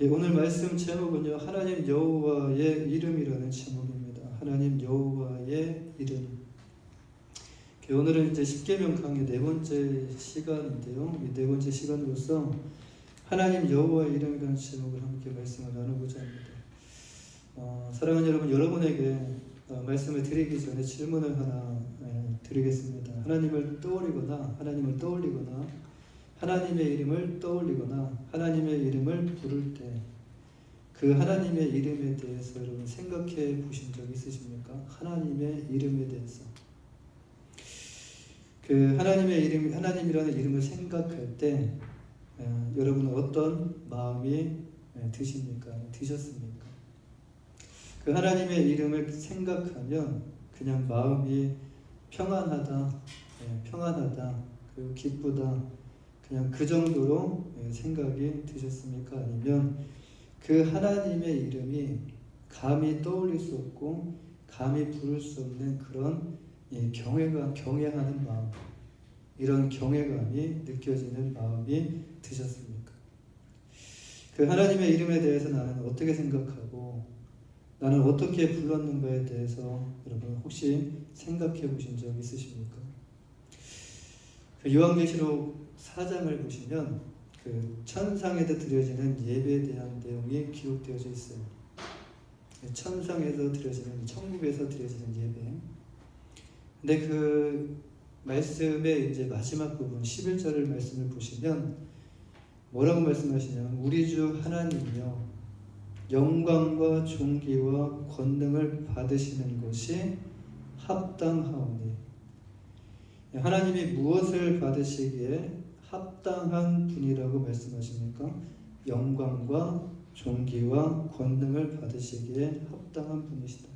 예, 오늘 말씀 제목은요, 하나님 여호와의 이름이라는 제목입니다. 하나님 여호와의 이름. 오늘은 이제 십계명 강의 네 번째 시간인데요. 이 네 번째 시간으로서 하나님 여호와의 이름이라는 제목을 함께 말씀을 나누고자 합니다. 사랑하는 여러분, 여러분에게 말씀을 드리기 전에 질문을 하나 드리겠습니다. 하나님을 떠올리거나 하나님의 이름을 떠올리거나 하나님의 이름을 부를 때 그 하나님의 이름에 대해서 여러분 생각해 보신 적 있으십니까? 하나님의 이름에 대해서 그 하나님의 이름, 하나님이라는 이름을 생각할 때 여러분은 어떤 마음이 드셨습니까? 그 하나님의 이름을 생각하면 그냥 마음이 평안하다, 그리고 기쁘다, 그냥 그 정도로 생각이 드셨습니까? 아니면 그 하나님의 이름이 감히 떠올릴 수 없고 감히 부를 수 없는 그런 경외하는 마음, 이런 경외감이 느껴지는 마음이 드셨습니까? 그 하나님의 이름에 대해서 나는 어떻게 생각하고 나는 어떻게 불렀는가에 대해서 여러분 혹시 생각해 보신 적 있으십니까? 그 요한계시록 4장을 보시면 그 천상에서 드려지는 예배에 대한 내용이 기록되어져 있어요. 천상에서 드려지는, 천국에서 드려지는 예배. 근데 그 말씀의 이제 마지막 부분 11절을 말씀을 보시면 뭐라고 말씀하시냐면 우리 주 하나님이여 영광과 존귀와 권능을 받으시는 것이 합당하오니. 하나님이 무엇을 받으시기에 합당한 분이라고 말씀하십니까? 영광과 존귀와 권능을 받으시기에 합당한 분이시다.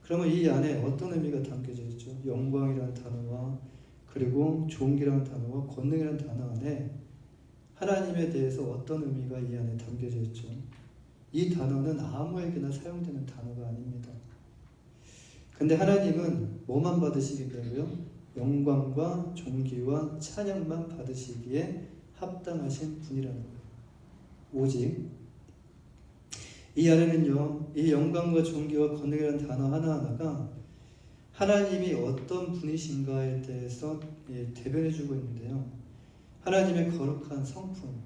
그러면 이 안에 어떤 의미가 담겨져 있죠? 영광이라는 단어와 그리고 존귀라는 단어와 권능이라는 단어 안에 하나님에 대해서 어떤 의미가 이 안에 담겨져 있죠? 이 단어는 아무에게나 사용되는 단어가 아닙니다. 근데 하나님은 뭐만 받으시겠다고요? 영광과 존귀와 찬양만 받으시기에 합당하신 분이라는 거예요. 오직 이 안에는요, 이 영광과 존귀와 권능이라는 단어 하나하나가 하나님이 어떤 분이신가에 대해서 대변해주고 있는데요. 하나님의 거룩한 성품,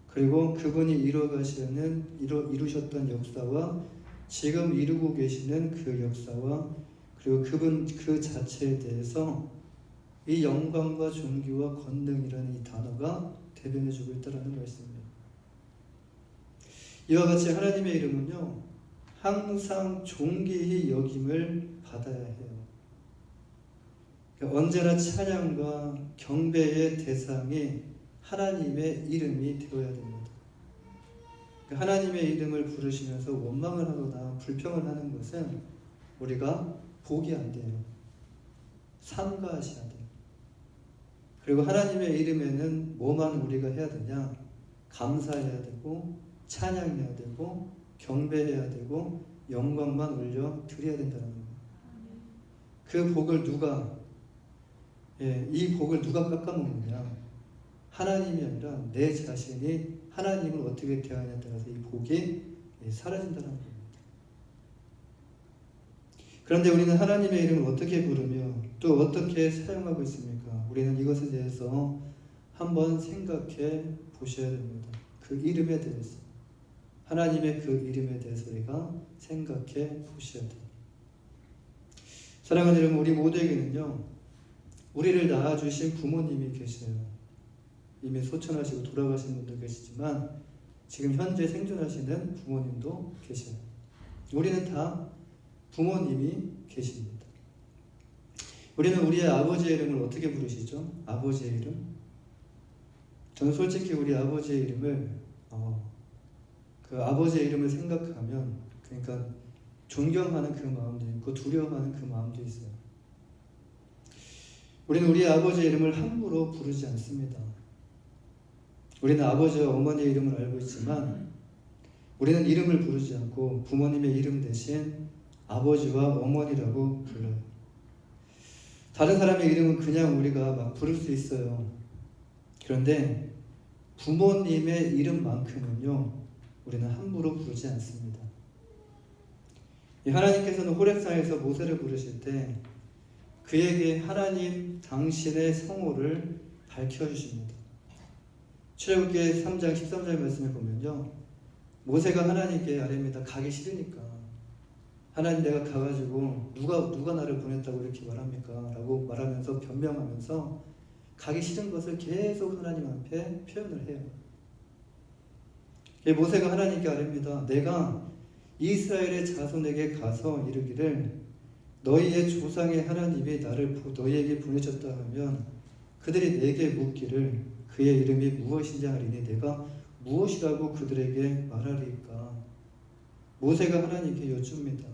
그리고 그분이 이루셨던 역사와 지금 이루고 계시는 그 역사와 그리고 그분 그 자체에 대해서 이 영광과 존귀와 권능이라는 이 단어가 대변해주고 있다는 말씀입니다. 이와 같이 하나님의 이름은요, 항상 존귀히 여김을 받아야 해요. 언제나 찬양과 경배의 대상이 하나님의 이름이 되어야 됩니다. 하나님의 이름을 부르시면서 원망을 하거나 불평을 하는 것은 우리가 복이 안 돼요. 삼가하셔야 돼요. 그리고 하나님의 이름에는 뭐만 우리가 해야 되냐? 감사해야 되고 찬양해야 되고 경배해야 되고 영광만 올려 드려야 된다는 거예요. 그 복을 이 복을 누가 깎아먹느냐? 하나님이 아니라 내 자신이 하나님을 어떻게 대하냐에 따라서 이 복이 사라진다는 겁니다. 그런데 우리는 하나님의 이름을 어떻게 부르며 또 어떻게 사용하고 있습니까? 우리는 이것에 대해서 한번 생각해 보셔야 됩니다. 그 이름에 대해서, 하나님의 그 이름에 대해서 우리가 생각해 보셔야 돼요. 사랑하는 여러분, 우리 모두에게는요, 우리를 낳아주신 부모님이 계셔요. 이미 소천하시고 돌아가신 분도 계시지만 지금 현재 생존하시는 부모님도 계셔요. 우리는 다 부모님이 계십니다. 우리는 우리의 아버지의 이름을 어떻게 부르시죠? 아버지의 이름? 저는 솔직히 우리 아버지의 이름을 그 아버지의 이름을 생각하면 그러니까 존경하는 그 마음도 있고 두려워하는 그 마음도 있어요. 우리는 우리 아버지의 이름을 함부로 부르지 않습니다. 우리는 아버지와 어머니의 이름을 알고 있지만 우리는 이름을 부르지 않고 부모님의 이름 대신 아버지와 어머니라고 불러요. 다른 사람의 이름은 그냥 우리가 막 부를 수 있어요. 그런데 부모님의 이름만큼은요, 우리는 함부로 부르지 않습니다. 이 하나님께서는 호렙산에서 모세를 부르실 때 그에게 하나님 당신의 성호를 밝혀주십니다. 출애굽기 3장 13절 말씀에 보면요, 모세가 하나님께 아뢰입니다. 가기 싫으니까. 하나님, 내가 가가지고 누가 나를 보냈다고 이렇게 말합니까? 라고 말하면서 변명하면서 가기 싫은 것을 계속 하나님 앞에 표현을 해요. 모세가 하나님께 아뢰입니다. 내가 이스라엘의 자손에게 가서 이르기를 너희의 조상의 하나님이 나를 너희에게 보내셨다 하면 그들이 내게 묻기를 그의 이름이 무엇인지 하리니 내가 무엇이라고 그들에게 말하리까? 모세가 하나님께 여쭙니다.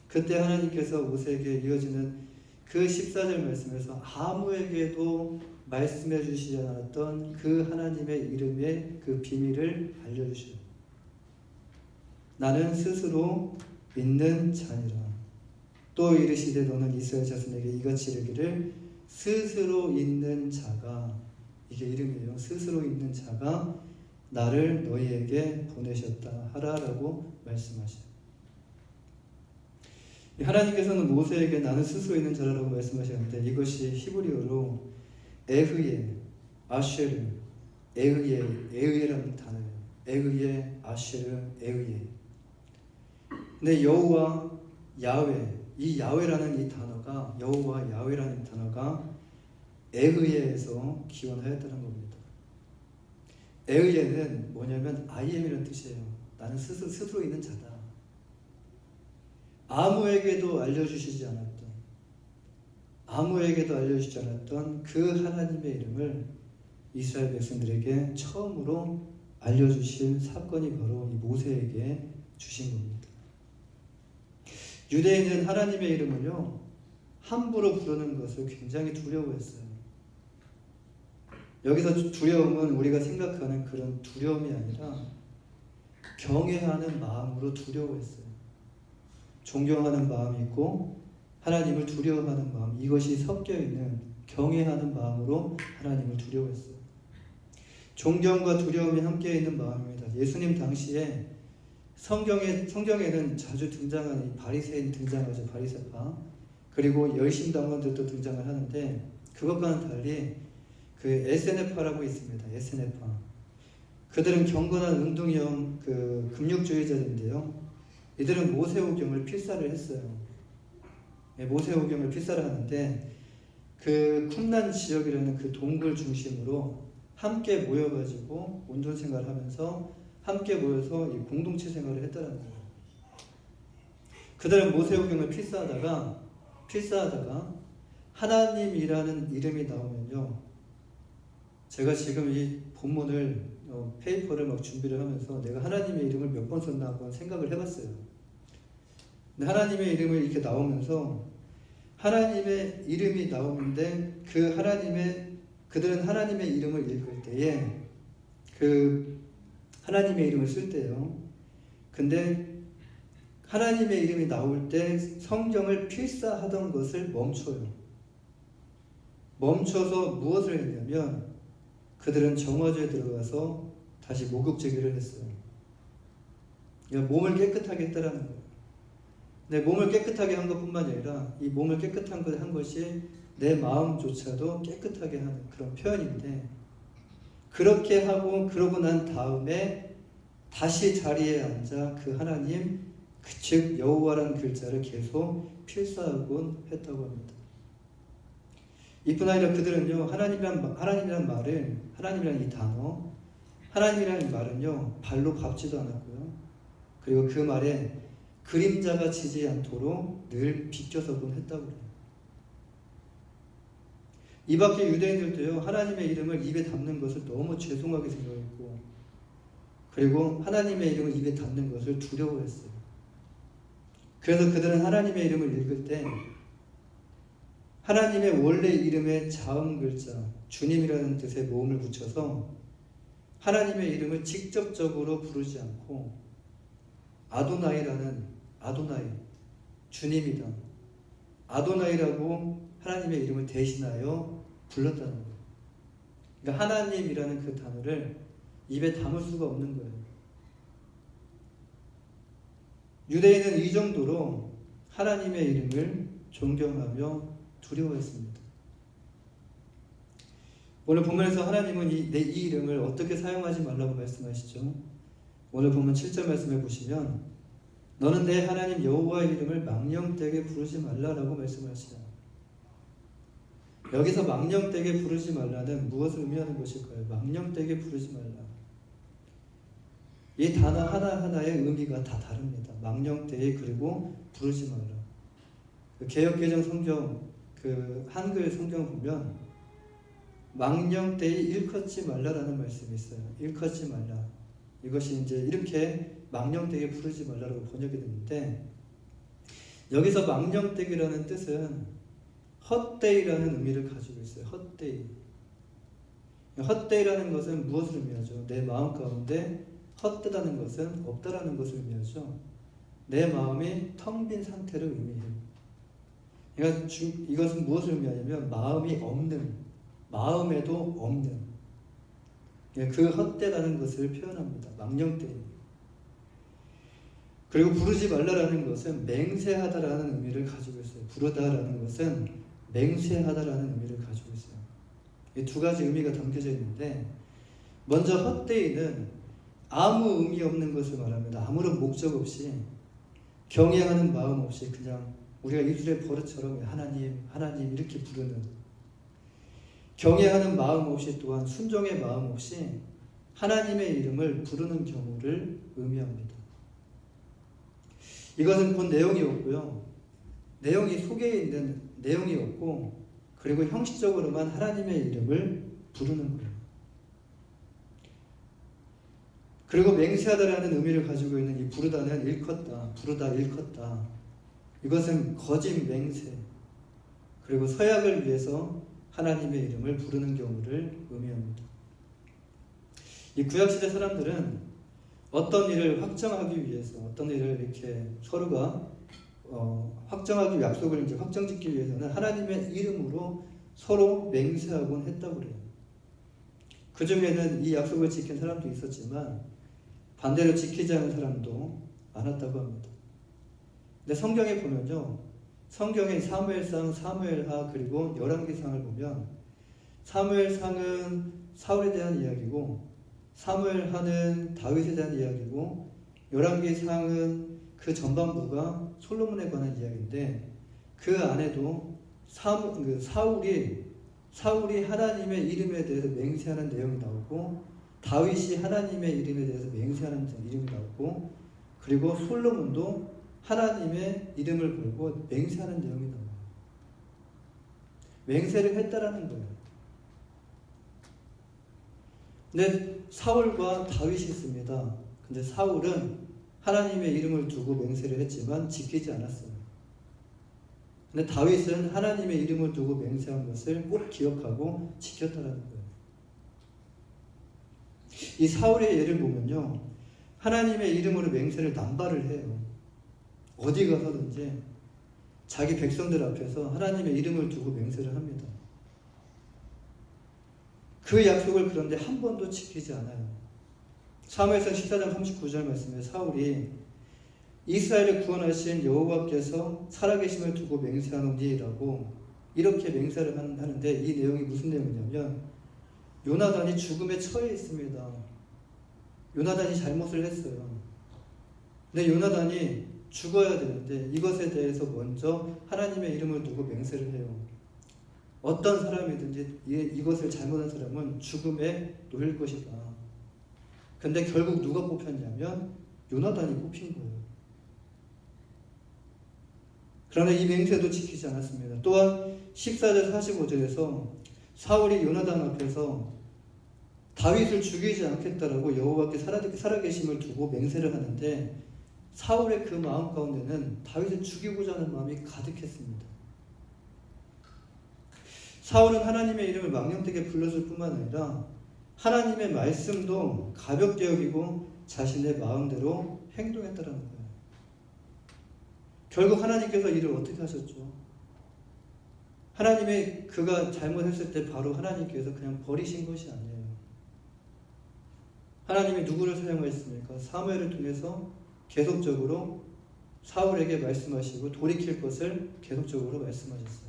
그때 하나님께서 모세에게 이어지는 그 14절 말씀에서 아무에게도 말씀해 주시지 않았던 그 하나님의 이름의 그 비밀을 알려주셔요. 나는 스스로 있는 자니라. 또 이르시되 너는 이스라엘 자손에게 이같이 이르기를 스스로 있는 자가, 이게 이름이에요. 스스로 있는 자가 나를 너희에게 보내셨다 하라라고 말씀하셔요. 하나님께서는 모세에게 나는 스스로 있는 자라고 말씀하셨는데 이것이 히브리어로 에흐예, 아쉐르, 에흐예라는 단어예요. 에흐예, 아쉐르, 에흐예. 근데 여호와, 야훼, 이 야훼라는 이 단어가, 여호와 야훼라는 단어가 에흐예에서 기원하였다는 겁니다. 에흐예는 뭐냐면 I am이라는 뜻이에요. 나는 스스로 있는 자다. 아무에게도 알려주시지 않았던 그 하나님의 이름을 이스라엘 백성들에게 처음으로 알려주신 사건이 바로 이 모세에게 주신 겁니다. 유대인은 하나님의 이름을요, 함부로 부르는 것을 굉장히 두려워했어요. 여기서 두려움은 우리가 생각하는 그런 두려움이 아니라 경외하는 마음으로 두려워했어요. 존경하는 마음이 있고 하나님을 두려워하는 마음, 이것이 섞여있는 경외하는 마음으로 하나님을 두려워했어요. 존경과 두려움이 함께 있는 마음입니다. 예수님 당시에 성경에는 자주 등장하는 바리새인 등장하죠. 바리새파. 그리고 열심당원들도 등장을 하는데 그것과는 달리 그 에세네파라고 있습니다. 에세네파. 그들은 경건한 운동형 그 금육주의자들인데요. 이들은 모세오경을 필사를 했어요. 모세오경을 필사를 하는데 그 쿰란 지역이라는 그 동굴 중심으로 함께 모여가지고 온전 생활을 하면서 함께 모여서 이 공동체 생활을 했다는 거예요. 그들은 모세오경을 필사하다가 하나님이라는 이름이 나오면요, 제가 지금 이 본문을 페이퍼를 막 준비를 하면서 내가 하나님의 이름을 몇 번 썼나 한번 생각을 해봤어요. 근데 하나님의 이름을 이렇게 나오면서 하나님의 이름이 나오는데 그들은 하나님의 이름을 읽을 때에 그 하나님의 이름을 쓸 때요. 근데 하나님의 이름이 나올 때 성경을 필사하던 것을 멈춰요. 멈춰서 무엇을 했냐면 그들은 정화조에 들어가서 다시 목욕제기를 했어요. 그러니까 몸을 깨끗하게 했다라는 거예요. 내 몸을 깨끗하게 한 것뿐만 아니라 이 몸을 깨끗한 한 것이 내 마음조차도 깨끗하게 하는 그런 표현인데, 그렇게 하고 그러고 난 다음에 다시 자리에 앉아 그 하나님, 즉 여호와라는 글자를 계속 필사하곤 했다고 합니다. 이뿐 아니라 그들은요, 하나님이란 말을, 하나님이란 이 단어, 하나님이라는 말은요 발로 밟지도 않았고요. 그리고 그 말에 그림자가 지지 않도록 늘 비껴서곤 했다고 해요. 이 밖에 유대인들도요, 하나님의 이름을 입에 담는 것을 너무 죄송하게 생각했고, 그리고 하나님의 이름을 입에 담는 것을 두려워했어요. 그래서 그들은 하나님의 이름을 읽을 때 하나님의 원래 이름의 자음 글자, 주님이라는 뜻의 모음을 붙여서 하나님의 이름을 직접적으로 부르지 않고 아도나이, 주님이다, 아도나이라고 하나님의 이름을 대신하여 불렀다는 거예요. 그러니까 하나님이라는 그 단어를 입에 담을 수가 없는 거예요. 유대인은 이 정도로 하나님의 이름을 존경하며 두려워했습니다. 오늘 본문에서 하나님은 이 이름을 어떻게 사용하지 말라고 말씀하시죠? 오늘 본문 7절 말씀해 보시면 너는 내 하나님 여호와의 이름을 망령되게 부르지 말라라고 말씀하시죠. 여기서 망령되게 부르지 말라는 무엇을 의미하는 것일까요? 망령되게 부르지 말라. 이 단어 하나하나의 의미가 다 다릅니다. 망령되게 그리고 부르지 말라. 개역개정 성경 한글 성경 보면 망령되이 일컫지 말라라는 말씀이 있어요. 일컫지 말라. 이것이 이제 이렇게 망령되게 부르지 말라라고 번역이 됐는데 여기서 망령되기라는 뜻은 헛되이라는 의미를 가지고 있어요. 헛되이. 헛되이라는 것은 무엇을 의미하죠? 내 마음 가운데 헛되다는 것은 없다라는 것을 의미하죠. 내 마음이 텅 빈 상태를 의미해요. 그러니까 이것은 무엇을 의미하냐면 마음이 없는, 마음에도 없는 그 헛되다는 것을 표현합니다. 망령되이. 그리고 부르지 말라라는 것은 맹세하다라는 의미를 가지고 있어요. 부르다라는 것은 맹세하다라는 의미를 가지고 있어요. 이 두 가지 의미가 담겨져 있는데 먼저 헛되이는 아무 의미 없는 것을 말합니다. 아무런 목적 없이 경외하는 마음 없이 그냥 우리가 입술의 버릇처럼 하나님 하나님 이렇게 부르는 경외하는 마음 없이 또한 순종의 마음 없이 하나님의 이름을 부르는 경우를 의미합니다. 이것은 본 내용이 없고요. 내용이 속에 있는 내용이 없고 그리고 형식적으로만 하나님의 이름을 부르는 거예요. 그리고 맹세하다라는 의미를 가지고 있는 이 부르다는 일컫다, 부르다, 일컫다. 이것은 거짓 맹세 그리고 서약을 위해서 하나님의 이름을 부르는 경우를 의미합니다. 이 구약시대 사람들은 어떤 일을 확정하기 위해서 어떤 일을 이렇게 서로가 확정하기 약속을 이제 확정짓기 위해서는 하나님의 이름으로 서로 맹세하곤 했다고 그래요. 그 중에는 이 약속을 지킨 사람도 있었지만 반대로 지키지 않은 사람도 많았다고 합니다. 근데 성경에 보면요, 성경의 사무엘상, 사무엘하 그리고 열왕기상을 보면 사무엘상은 사울에 대한 이야기고 사무엘하는 다윗에 대한 이야기고 열왕기상은 그 전반부가 솔로몬에 관한 이야기인데 그 안에도 사울이 하나님의 이름에 대해서 맹세하는 내용이 나오고 다윗이 하나님의 이름에 대해서 맹세하는 이름이 나오고 그리고 솔로몬도 하나님의 이름을 걸고 맹세하는 내용이 나와요. 맹세를 했다라는 거예요. 근데 사울과 다윗이 있습니다. 근데 사울은 하나님의 이름을 두고 맹세를 했지만 지키지 않았어요. 근데 다윗은 하나님의 이름을 두고 맹세한 것을 꼭 기억하고 지켰다라는 거예요. 이 사울의 예를 보면요, 하나님의 이름으로 맹세를 남발을 해요. 어디 가서든지 자기 백성들 앞에서 하나님의 이름을 두고 맹세를 합니다. 그 약속을 그런데 한 번도 지키지 않아요. 사무엘상 14장 39절 말씀에 사울이 이스라엘을 구원하신 여호와께서 살아계심을 두고 맹세하노니라고 이렇게 맹세를 하는데 이 내용이 무슨 내용이냐면 요나단이 죽음에 처해 있습니다. 요나단이 잘못을 했어요. 근데 요나단이 죽어야 되는데 이것에 대해서 먼저 하나님의 이름을 두고 맹세를 해요. 어떤 사람이든지 이것을 잘못한 사람은 죽음에 놓일 것이다. 근데 결국 누가 뽑혔냐면 요나단이 뽑힌 거예요. 그러나 이 맹세도 지키지 않았습니다. 또한 14절 45절에서 사울이 요나단 앞에서 다윗을 죽이지 않겠다라고 여호와께 살아계심을 두고 맹세를 하는데 사울의 그 마음 가운데는 다윗을 죽이고자 하는 마음이 가득했습니다. 사울은 하나님의 이름을 망령되게 불렀을 뿐만 아니라 하나님의 말씀도 가볍게 여기고 자신의 마음대로 행동했다는 거예요. 결국 하나님께서 이를 어떻게 하셨죠? 하나님의 그가 잘못했을 때 바로 하나님께서 그냥 버리신 것이 아니에요. 하나님이 누구를 사용하셨습니까? 사무엘을 통해서 계속적으로 사울에게 말씀하시고 돌이킬 것을 계속적으로 말씀하셨어요.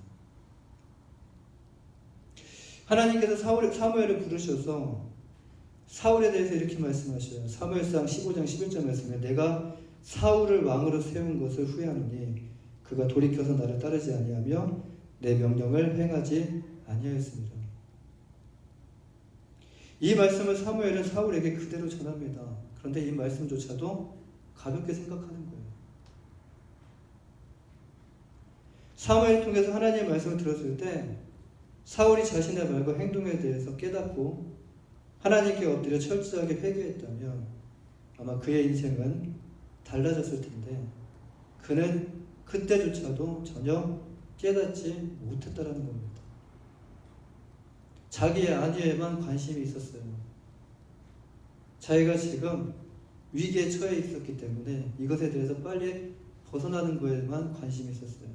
하나님께서 사무엘을 부르셔서 사울에 대해서 이렇게 말씀하셔요. 사무엘상 15장 11절 말씀에 내가 사울을 왕으로 세운 것을 후회하노니 그가 돌이켜서 나를 따르지 아니하며 내 명령을 행하지 아니하였습니다. 이 말씀을 사무엘은 사울에게 그대로 전합니다. 그런데 이 말씀조차도 가볍게 생각하는 거예요. 사무엘을 통해서 하나님의 말씀을 들었을 때 사울이 자신의 말과 행동에 대해서 깨닫고 하나님께 엎드려 철저하게 회개했다면 아마 그의 인생은 달라졌을 텐데 그는 그때조차도 전혀 깨닫지 못했다라는 겁니다. 자기의 안위에만 관심이 있었어요. 자기가 지금 위기에 처해 있었기 때문에 이것에 대해서 빨리 벗어나는 거에만 관심이 있었어요.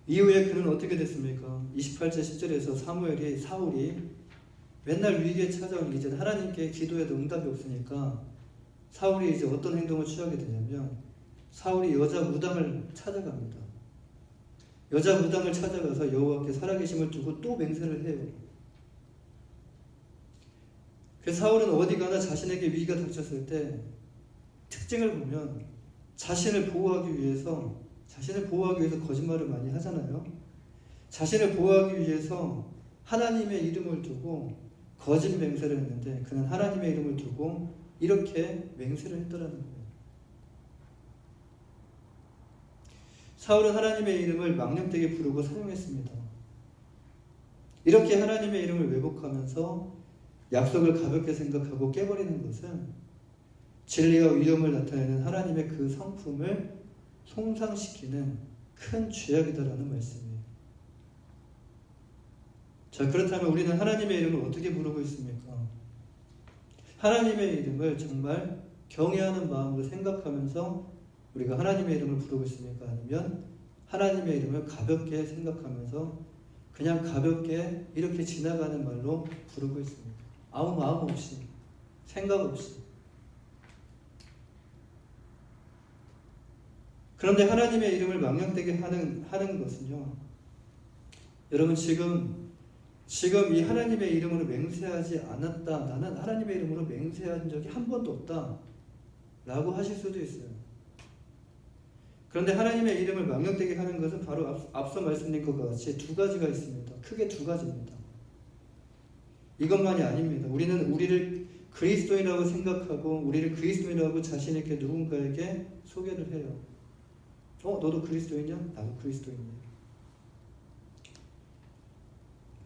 이후에 그는 어떻게 됐습니까? 28절 10절에서 사울이 맨날 위기에 찾아온 이제 하나님께 기도해도 응답이 없으니까 사울이 이제 어떤 행동을 취하게 되냐면 사울이 여자 무당을 찾아갑니다. 여자 무당을 찾아가서 여호와께 살아계심을 두고 또 맹세를 해요. 그래서 사울은 어디 가나 자신에게 위기가 닥쳤을 때 특징을 보면 자신을 보호하기 위해서 거짓말을 많이 하잖아요. 자신을 보호하기 위해서 하나님의 이름을 두고 거짓 맹세를 했는데 그는 하나님의 이름을 두고 이렇게 맹세를 했더라는 거예요. 사울은 하나님의 이름을 망령되게 부르고 사용했습니다. 이렇게 하나님의 이름을 왜곡하면서 약속을 가볍게 생각하고 깨버리는 것은 진리와 위엄을 나타내는 하나님의 그 성품을 손상시키는 큰 죄악이다라는 말씀이에요. 자, 그렇다면 우리는 하나님의 이름을 어떻게 부르고 있습니까? 하나님의 이름을 정말 경외하는 마음으로 생각하면서 우리가 하나님의 이름을 부르고 있습니까? 아니면 하나님의 이름을 가볍게 생각하면서 그냥 가볍게 이렇게 지나가는 말로 부르고 있습니까? 아무 마음 없이, 생각 없이. 그런데 하나님의 이름을 망령되게 하는 것은요, 여러분 지금 이 하나님의 이름으로 맹세하지 않았다, 나는 하나님의 이름으로 맹세한 적이 한 번도 없다 라고 하실 수도 있어요. 그런데 하나님의 이름을 망령되게 하는 것은 바로 앞서 말씀드린 것과 같이 두 가지가 있습니다. 크게 두 가지입니다. 이것만이 아닙니다. 우리는 우리를 그리스도인이라고 생각하고 우리를 그리스도인이라고 자신 있게 누군가에게 소개를 해요. 너도 그리스도인이야? 나도 그리스도인이야.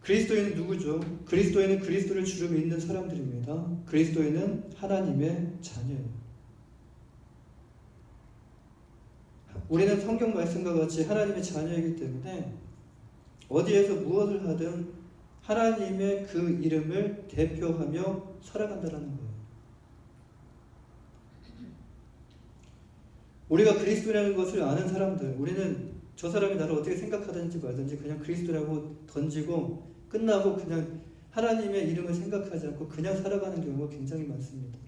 그리스도인은 누구죠? 그리스도인은 그리스도를 주로 믿는 사람들입니다. 그리스도인은 하나님의 자녀예요. 우리는 성경 말씀과 같이 하나님의 자녀이기 때문에 어디에서 무엇을 하든 하나님의 그 이름을 대표하며 살아간다는 거예요. 우리가 그리스도라는 것을 아는 사람들, 우리는 저 사람이 나를 어떻게 생각하든지 말든지 그냥 그리스도라고 던지고 끝나고 그냥 하나님의 이름을 생각하지 않고 그냥 살아가는 경우가 굉장히 많습니다.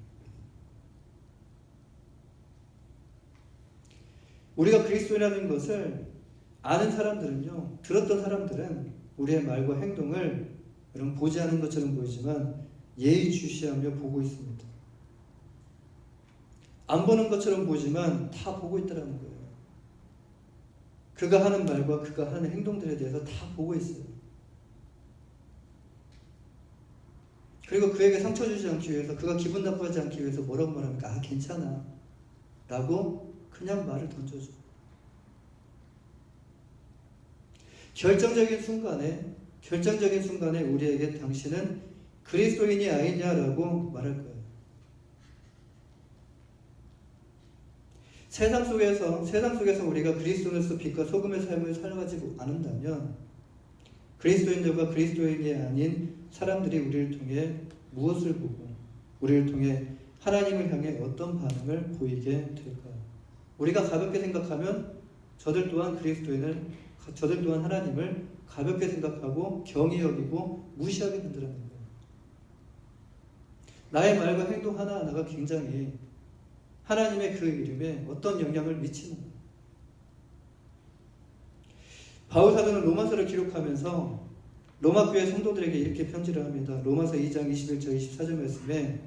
우리가 그리스도라는 것을 아는 사람들은요, 들었던 사람들은 우리의 말과 행동을 여러분 보지 않은 것처럼 보이지만 예의주시하며 보고 있습니다. 안 보는 것처럼 보지만 다 보고 있다는 거예요. 그가 하는 말과 그가 하는 행동들에 대해서 다 보고 있어요. 그리고 그에게 상처 주지 않기 위해서, 그가 기분 나빠하지 않기 위해서 뭐라고 말합니까? 괜찮아 라고 그냥 말을 던져줘. 결정적인 순간에 우리에게 당신은 그리스도인이 아니냐라고 말할 거예요. 세상 속에서 우리가 그리스도인으로서 빛과 소금의 삶을 살아가지 않는다면 그리스도인들과 그리스도인이 아닌 사람들이 우리를 통해 무엇을 보고 우리를 통해 하나님을 향해 어떤 반응을 보이게 될까요? 우리가 가볍게 생각하면 저들 또한 하나님을 가볍게 생각하고 경히 여기고 무시하게 된다는 거예요. 나의 말과 행동 하나하나가 굉장히 하나님의 그 이름에 어떤 영향을 미치는 거예요. 바울 사도는 로마서를 기록하면서 로마 교회 성도들에게 이렇게 편지를 합니다. 로마서 2장 21절 24절 말씀에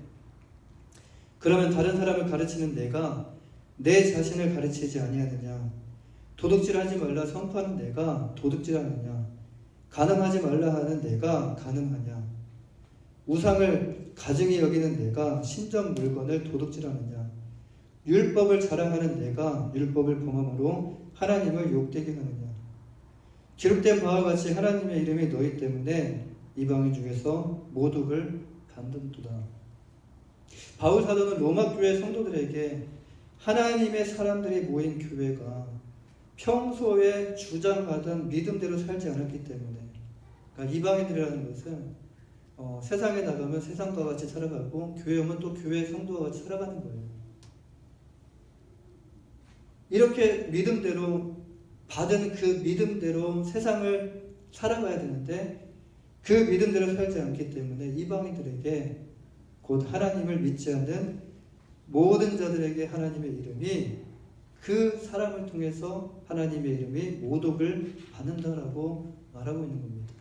그러면 다른 사람을 가르치는 내가 내 자신을 가르치지 아니하느냐? 도둑질하지 말라 선포하는 내가 도둑질하느냐? 간음하지 말라 하는 내가 간음하냐? 우상을 가증히 여기는 내가 신전 물건을 도둑질하느냐? 율법을 자랑하는 내가 율법을 범함으로 하나님을 욕되게 하느냐? 기록된 바와 같이 하나님의 이름이 너희 때문에 이방인 중에서 모독을 받는도다. 바울 사도는 로마 교회 성도들에게 하나님의 사람들이 모인 교회가 평소에 주장하던 믿음대로 살지 않았기 때문에, 그러니까 이방인들이라는 것은 세상에 나가면 세상과 같이 살아가고 교회 오면 또 교회 성도와 같이 살아가는 거예요. 이렇게 믿음대로 받은 그 믿음대로 세상을 살아가야 되는데 그 믿음대로 살지 않기 때문에 이방인들에게 곧 하나님을 믿지 않는 모든 자들에게 하나님의 이름이 그 사람을 통해서 하나님의 이름이 모독을 받는다라고 말하고 있는 겁니다.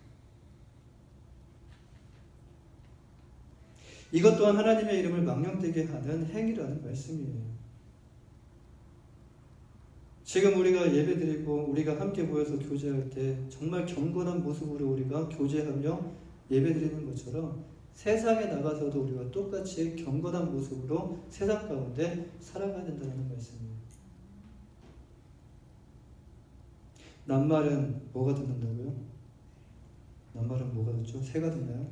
이것 또한 하나님의 이름을 망령되게 하는 행위라는 말씀이에요. 지금 우리가 예배드리고 우리가 함께 모여서 교제할 때 정말 경건한 모습으로 우리가 교제하며 예배드리는 것처럼 세상에 나가서도 우리가 똑같이 경건한 모습으로 세상 가운데 살아가야 된다는 말씀이에요. 낱말은 뭐가 듣는다고요? 낱말은 뭐가 듣죠? 새가 듣나요?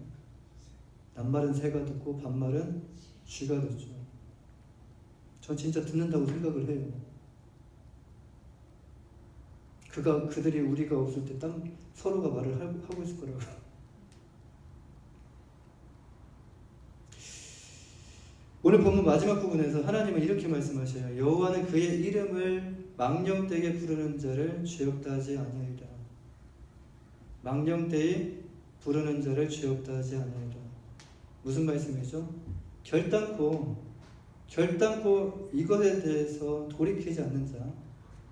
낱말은 새가 듣고 반말은 쥐가 듣죠. 전 진짜 듣는다고 생각을 해요. 그들이 우리가 없을 때 서로가 말을 하고 있을 거라고. 오늘 본문 마지막 부분에서 하나님은 이렇게 말씀하셔요. 여호와는 그의 이름을 망령되게 부르는 자를 죄 없다 하지 아니하리라. 망령되이 부르는 자를 죄 없다 하지 아니하리라. 무슨 말씀이죠? 결단코 이것에 대해서 돌이키지 않는 자,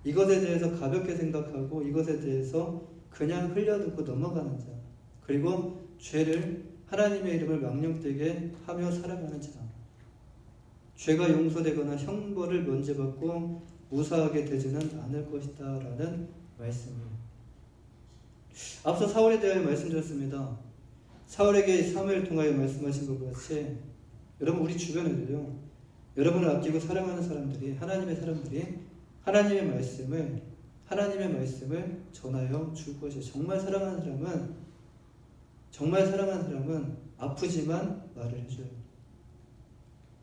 이것에 대해서 가볍게 생각하고 이것에 대해서 그냥 흘려듣고 넘어가는 자, 그리고 죄를 하나님의 이름을 망령되게 하며 살아가는 자, 죄가 용서되거나 형벌을 면제받고 무사하게 되지는 않을 것이다 라는 말씀이에요. 앞서 사울에 대하여 말씀드렸습니다. 사울에게 사무엘을 통하여 말씀하신 것 같이 여러분 우리 주변에도요, 여러분을 아끼고 사랑하는 사람들이, 하나님의 사람들이 하나님의 말씀을 전하여 줄 것이에요. 정말 사랑하는 사람은 아프지만 말을 해줘요.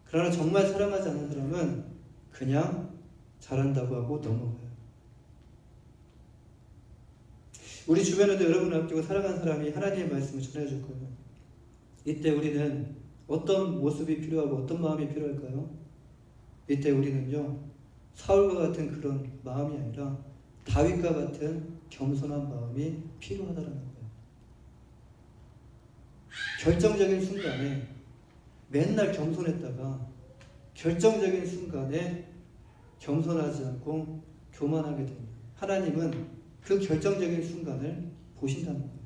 그러나 정말 사랑하지 않는 사람은 그냥 잘한다고 하고 넘어가요. 우리 주변에도 여러분을 아끼고 사랑하는 사람이 하나님의 말씀을 전해줄 거예요. 이때 우리는 어떤 모습이 필요하고 어떤 마음이 필요할까요? 이때 우리는요, 사울과 같은 그런 마음이 아니라 다윗과 같은 겸손한 마음이 필요하다는 거예요. 결정적인 순간에 맨날 겸손했다가 결정적인 순간에 겸손하지 않고 교만하게 됩니다. 하나님은 그 결정적인 순간을 보신다는 거예요.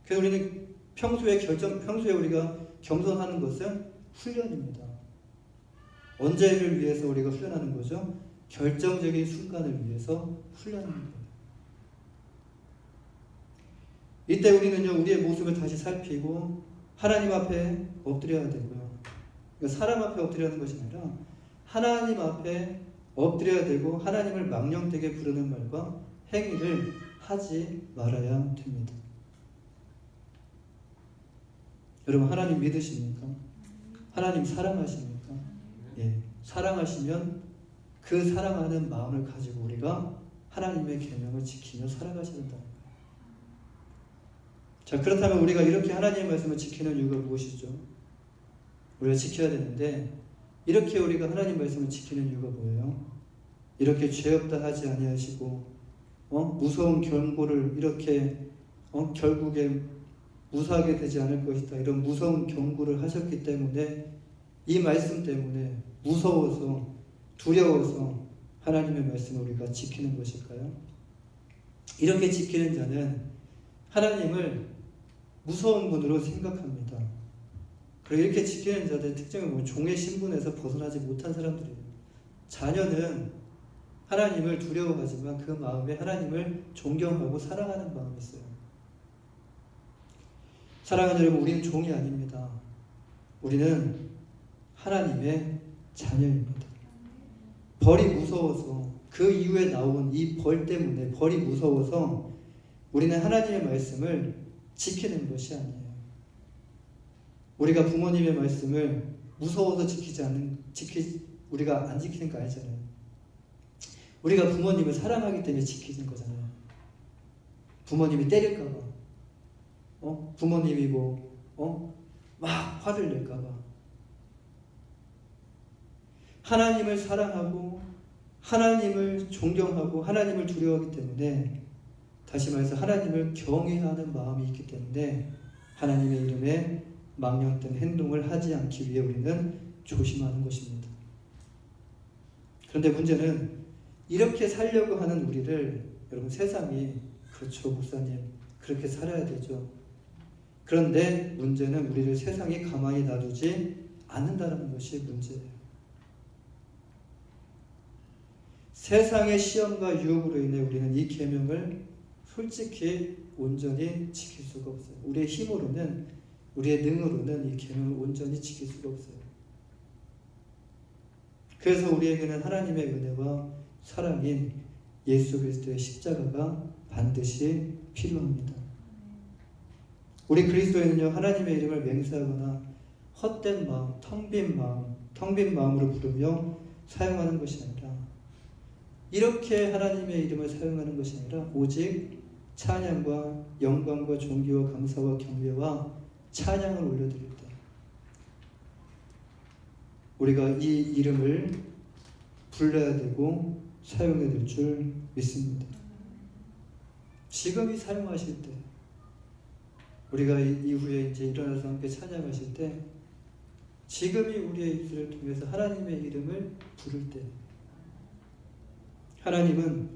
그래서 우리는 평소에 우리가 겸손하는 것은 훈련입니다. 언제를 위해서 우리가 훈련하는 거죠? 결정적인 순간을 위해서 훈련하는 거예요. 이때 우리는요, 우리의 모습을 다시 살피고 하나님 앞에 엎드려야 되고요. 그러니까 사람 앞에 엎드리는 것이 아니라 하나님 앞에 엎드려야 되고 하나님을 망령되게 부르는 말과 행위를 하지 말아야 됩니다. 여러분 하나님 믿으십니까? 하나님 사랑하십니까? 예, 사랑하시면 그 사랑하는 마음을 가지고 우리가 하나님의 계명을 지키며 살아가셔야 된다는 거예요. 자, 그렇다면 우리가 이렇게 하나님의 말씀을 지키는 이유가 무엇이죠? 우리가 지켜야 되는데 이렇게 우리가 하나님 말씀을 지키는 이유가 뭐예요? 이렇게 죄 없다 하지 아니하시고 무서운 경고를 이렇게 결국에 무사하게 되지 않을 것이다. 이런 무서운 경고를 하셨기 때문에 이 말씀 때문에 무서워서 두려워서 하나님의 말씀을 우리가 지키는 것일까요? 이렇게 지키는 자는 하나님을 무서운 분으로 생각합니다. 그리고 이렇게 지키는 자들의 특징은 뭐 종의 신분에서 벗어나지 못한 사람들이에요. 자녀는 하나님을 두려워하지만 그 마음에 하나님을 존경하고 사랑하는 마음이 있어요. 사랑하는 여러분, 우리는 종이 아닙니다. 우리는 하나님의 자녀입니다. 벌이 무서워서 그 이후에 나온 이 벌 때문에 벌이 무서워서 우리는 하나님의 말씀을 지키는 것이 아니에요. 우리가 부모님의 말씀을 무서워서 우리가 안 지키는 거 아니잖아요. 우리가 부모님을 사랑하기 때문에 지키는 거잖아요. 부모님이 때릴까봐, 부모님이 막 화를 낼까봐. 하나님을 사랑하고 하나님을 존경하고 하나님을 두려워하기 때문에, 다시 말해서 하나님을 경외하는 마음이 있기 때문에 하나님의 이름에 망령된 행동을 하지 않기 위해 우리는 조심하는 것입니다. 그런데 문제는 이렇게 살려고 하는 우리를, 여러분, 세상이 그렇죠 목사님 그렇게 살아야 되죠. 그런데 문제는 우리를 세상이 가만히 놔두지 않는다는 것이 문제예요. 세상의 시험과 유혹으로 인해 우리는 이 계명을 솔직히 온전히 지킬 수가 없어요. 우리의 힘으로는, 우리의 능으로는 이 계명을 온전히 지킬 수가 없어요. 그래서 우리에게는 하나님의 은혜와 사랑인 예수 그리스도의 십자가가 반드시 필요합니다. 우리 그리스도인은요, 하나님의 이름을 맹세하거나 헛된 마음, 텅 빈 마음으로 부르며 사용하는 것이 아니라, 이렇게 하나님의 이름을 사용하는 것이 아니라 오직 찬양과 영광과 존귀와 감사와 경배와 찬양을 올려드릴 때 우리가 이 이름을 불러야 되고 사용해야 될 줄 믿습니다. 지금이 사용하실 때, 우리가 이후에 이제 일어나서 함께 찬양하실 때, 지금이 우리의 입술을 통해서 하나님의 이름을 부를 때, 하나님은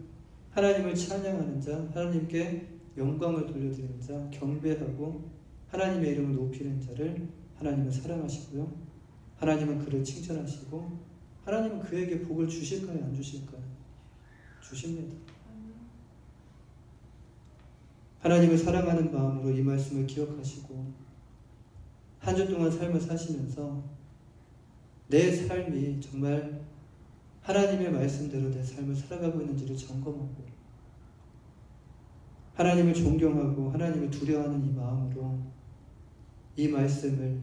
하나님을 찬양하는 자, 하나님께 영광을 돌려드리는 자, 경배하고 하나님의 이름을 높이는 자를 하나님은 사랑하시고요, 하나님은 그를 칭찬하시고, 하나님은 그에게 복을 주실까요, 안 주실까요? 주십니다. 하나님을 사랑하는 마음으로 이 말씀을 기억하시고 한 주 동안 삶을 사시면서 내 삶이 정말 하나님의 말씀대로 내 삶을 살아가고 있는지를 점검하고, 하나님을 존경하고 하나님을 두려워하는 이 마음으로 이 말씀을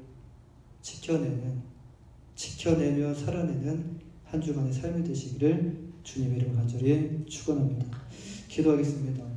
지켜내며 살아내는 한 주간의 삶이 되시기를 주님의 이름으로 간절히 축원합니다. 기도하겠습니다.